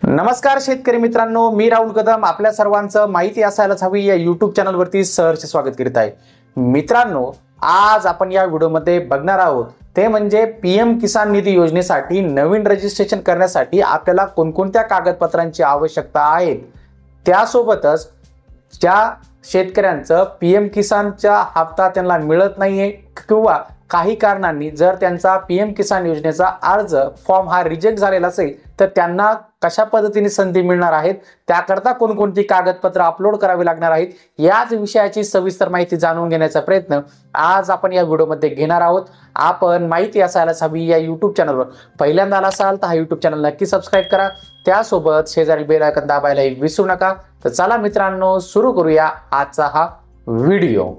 नमस्कार शेतकरी मित्रांनो, मी राहुल कदम आपल्या सर्वांचं माहिती असायलाच हवी या YouTube चॅनलवरती सहर्ष स्वागत करीत आहे। मित्रांनो, आज आपण या व्हिडिओमध्ये बघणार आहोत ते म्हणजे पीएम किसान निधी योजनेसाठी नवीन रजिस्ट्रेशन करण्यासाठी आपल्याला कोणकोणत्या कागदपत्रांची आवश्यकता आहे। त्यासोबतच ज्या शेतकऱ्यांचं पीएम किसानचा हप्ता त्यांना मिळत नाहीये किंवा काही कारणांनी जर त्यांचा पीएम किसान योजनेचा अर्ज फॉर्म हा रिजेक्ट झालेला असेल तर त्यांना कशा पद्धतीने संधी मिळणार आहेत, त्याकरता कोणकोणती कागदपत्र अपलोड करावी लागणार आहेत, याच विषयाची सविस्तर माहिती जाणून घेण्याचा प्रयत्न आज आपण या व्हिडिओमध्ये घेणार आहोत। आपण माहिती असायलाच हवी या YouTube चॅनलवर पहिल्यांदा असाल तर हा YouTube चॅनल नक्की सबस्क्राइब करा, त्यासोबत शेजारील बेल आयकॉन दाबायला विसरू नका। तर चला मित्रांनो, सुरू करूया आजचा हा व्हिडिओ।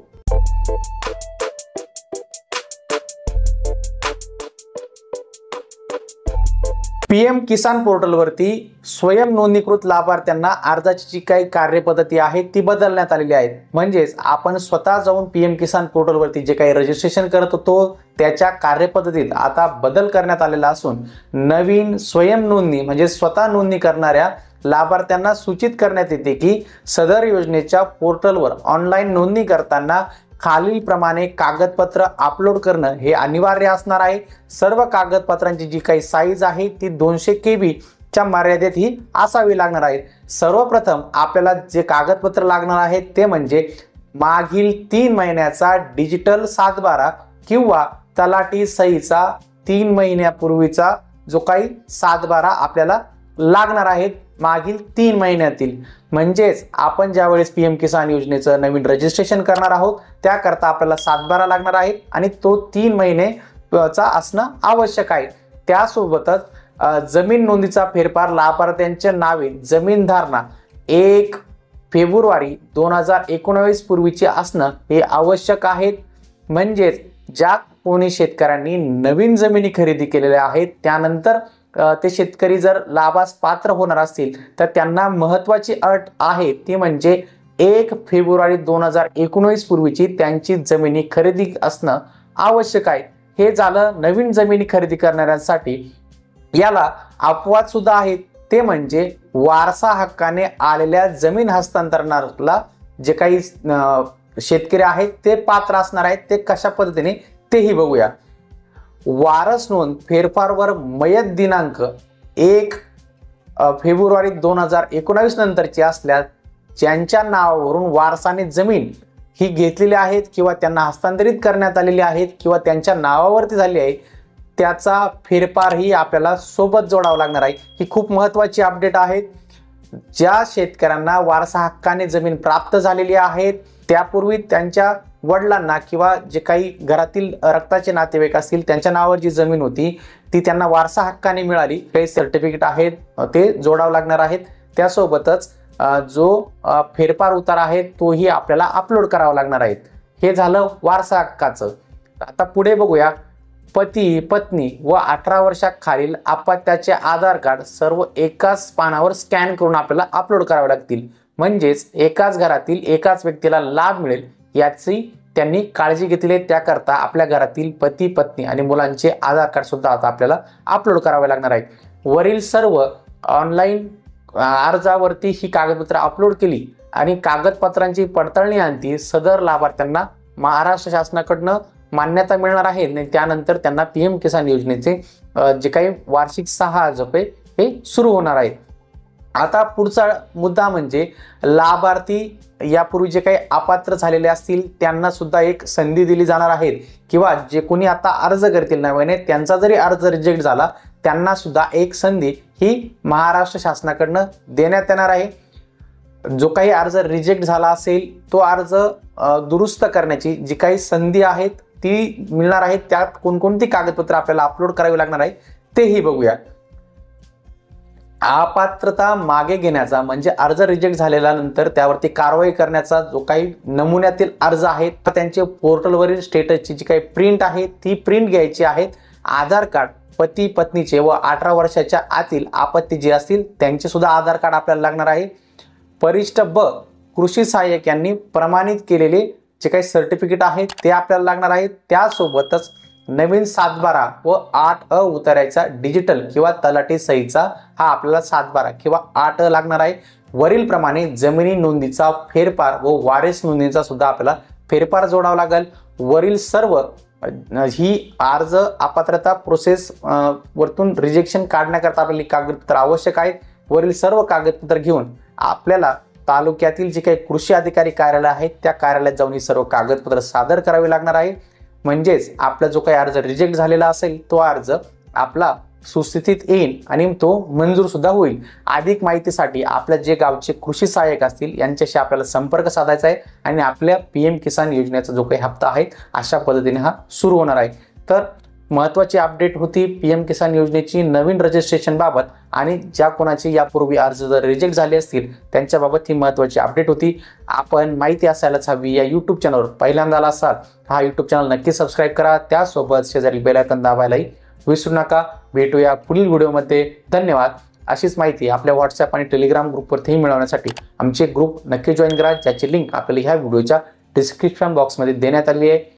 पीएम किसान पोर्टलवरती स्वयं नोंदणीकृत लाभार्थ्यांना अर्जाची जी काही कार्यपद्धती आहे ती बदलण्यात आलेली आहे। म्हणजेच आपण स्वतः जाऊन पीएम किसान पोर्टलवरती जे काही रजिस्ट्रेशन करत होतो त्याच्या कार्यपद्धतीत आता बदल करण्यात आलेला असून नवीन स्वयं नोंदणी म्हणजे स्वतः नोंदणी करणाऱ्या लाभार्थ्यांना सूचित करण्यात येते की सदर योजनेच्या पोर्टलवर ऑनलाईन नोंदणी करताना खालील प्रमाणे कागदपत्र अपलोड करणं हे अनिवार्य असणार आहे। सर्व कागदपत्रांची जी काही साईज आहे ती 200 KB च्या मर्यादेत ही असावी लागणार आहे। सर्वप्रथम आपल्याला जे कागदपत्र लागणार आहेत ते म्हणजे मागील 3 महिन्याचा डिजिटल 7/12 किंवा तलाठी सहीचा 3 महिन्यापूर्वीचा जो काही 7/12 आपल्याला लागणार आहेत मागील 3 महिन्यातील। म्हणजेच आपण ज्यावेळेस पीएम किसान योजनेचं नवीन रजिस्ट्रेशन करणार आहोत त्याकरता आपल्याला 7/12 लागणार आहे आणि तो 3 महिनेचा असणं आवश्यक आहे। त्यासोबतच जमीन नोंदीचा फेरफार लाभार्थ्यांच्या नावे जमीन धारणा 1 फेब्रुवारी 2019 पूर्वीचे असणं हे आवश्यक आहे। म्हणजेच ज्या कोणी शेतकऱ्यांनी नवीन जमिनी खरेदी केलेल्या आहेत त्यानंतर ते शेतकरी जर लाभास पात्र होणार असतील तर त्यांना महत्त्वाची अट आहे ती म्हणजे 1 फेब्रुवारी 2019 पूर्वीची त्यांची जमिनी खरेदी असणं आवश्यक आहे। हे झालं नवीन जमिनी खरेदी करणाऱ्यांसाठी। याला अपवाद सुद्धा आहेत ते म्हणजे वारसा हक्काने आलेल्या जमीन हस्तांतरणाला जे काही शेतकरी आहेत ते पात्र असणार आहेत। ते कशा पद्धतीने तेही बघूया। वारस नोंद फेरफारवर मयत दिनांक 1 फेब्रुवारी 2019 नंतरची असल्यास ज्यांच्या नावावरून वारसाने जमीन ही घेतलेली आहेत किंवा त्यांना हस्तांतरित करण्यात आलेली आहेत किंवा त्यांच्या नावावरती झाली आहे त्याचा फेरफार ही आपल्याला सोबत जोडावा लागणार आहे। ही खूप महत्त्वाची अपडेट आहे। ज्या शेतकऱ्यांना वारसा हक्काने जमीन प्राप्त झालेली आहे त्यापूर्वी त्यांच्या वडिलांना किंवा जे काही घरातील रक्ताचे नातेवाईक असतील त्यांच्या नावावर जी जमीन होती ती त्यांना वारसा हक्काने मिळाली, काही सर्टिफिकेट आहेत ते जोडावं लागणार आहेत। त्यासोबतच जो फेरफार उतारा आहे तोही आपल्याला अपलोड करावा लागणार आहे। हे झालं वारसा हक्काचं। आता पुढे बघूया, पती पत्नी व 18 वर्षाखालील अपत्याचे आधार कार्ड सर्व एकाच पानावर स्कॅन करून आपल्याला अपलोड करावे लागतील। म्हणजेच एकाच घरातील एकाच व्यक्तीला लाभ मिळेल याची त्यांनी काळजी घेतली आहे। त्याकरता आपल्या घरातील पती पत्नी आणि मुलांचे आधार कार्ड सुद्धा आता आपल्याला अपलोड करावे लागणार आहे। वरील सर्व ऑनलाईन अर्जावरती ही कागदपत्र अपलोड केली आणि कागदपत्रांची पडताळणी अंती सदर लाभार्थ्यांना महाराष्ट्र शासनाकडून मान्यता मिळणार आहे आणि त्यानंतर त्यांना पीएम किसान योजनेचे जे काही वार्षिक 6,000 रुपये हे सुरू होणार आहे। आता पुढचा मुद्दा म्हणजे लाभार्थी यापूर्वी जे काही अपात्र झालेले असतील त्यांना सुद्धा एक संधी दिली जाणार आहे किंवा जे कोणी आता अर्ज करतील नव्याने त्यांचा जरी अर्ज रिजेक्ट झाला त्यांना सुद्धा एक संधी ही महाराष्ट्र शासनाकडून देण्यात येणार आहे। जो काही अर्ज रिजेक्ट झाला असेल तो अर्ज दुरुस्त करण्याची जी काही संधी आहेत ती मिळणार आहे। त्यात कोणकोणती कागदपत्र आपल्याला अपलोड करावी लागणार आहे तेही बघूया। अपात्रता मागे घेण्याचा म्हणजे अर्ज रिजेक्ट झालेल्यानंतर त्यावरती कारवाई करण्याचा जो काही नमुन्यातील अर्ज आहे तर त्यांचे पोर्टलवरील स्टेटसची जी काही प्रिंट आहे ती प्रिंट घ्यायची आहेत। आधार कार्ड पती पत्नीचे व 18 वर्षाच्या आतील अपत्य जे असतील त्यांचे सुद्धा आधार कार्ड आपल्याला लागणार आहे। परिशिष्ट ब कृषी सहाय्यक यांनी प्रमाणित केलेले जे काही सर्टिफिकेट आहेत ते आपल्याला लागणार आहेत। त्यासोबतच नवीन 7/12 व 8 उतार्याचा डिजिटल किंवा तलाठी सहीचा हा आपल्याला 7/12 किंवा 8 लागणार आहे। वरील प्रमाणे जमिनी नोंदीचा फेरफार व वारिस नोंदीचा सुद्धा आपल्याला फेरफार जोडावा लागेल। वरील सर्व ही अर्ज अपात्रता प्रोसेस वरतून रिजेक्शन काढण्याकरता आपल्याला कागदपत्र आवश्यक आहेत। वरील सर्व कागदपत्र घेऊन आपल्याला तालुक्यातील जे काही कृषी अधिकारी कार्यालय आहेत त्या कार्यालयात जाऊन ही सर्व कागदपत्र सादर करावे लागणार आहे। म्हणजेच आपला जो काही अर्ज रिजेक्ट झालेला असेल तो अर्ज आपला सुस्थितीत येईल आणि तो मंजूर सुद्धा होईल। अधिक माहितीसाठी आपल्या जे गावचे कृषी सहाय्यक असतील यांच्याशी आपल्याला संपर्क साधायचा आहे आणि आपल्या पीएम किसान योजनेचा जो काही हप्ता आहे अशा पद्धतीने हा सुरू होणार आहे। तर महत्त्वाची अपडेट होती पीएम किसान योजनेची नवीन रजिस्ट्रेशन बाबत आणि ज्या कोणाचे यापूर्वी अर्ज जर रिजेक्ट झाले असतील त्यांच्याबाबत ही महत्त्वाची अपडेट होती। आपण माहिती असायलाच हवी या यूट्यूब चॅनलवर पहिल्यांदा असाल हा यूट्यूब चॅनल नक्की सबस्क्राईब करा। त्यासोबत शेजारी बेल आयकॉन दाबायलाही विसरू नका। भेटूया पुढील व्हिडिओमध्ये। धन्यवाद। अशीच माहिती आपल्या व्हॉट्सअप आणि टेलिग्राम ग्रुपवरती मिळवण्यासाठी आमचे ग्रुप नक्की जॉईन करा, ज्याची लिंक आपल्याला ह्या व्हिडिओच्या डिस्क्रिप्शन बॉक्समध्ये देण्यात आली आहे।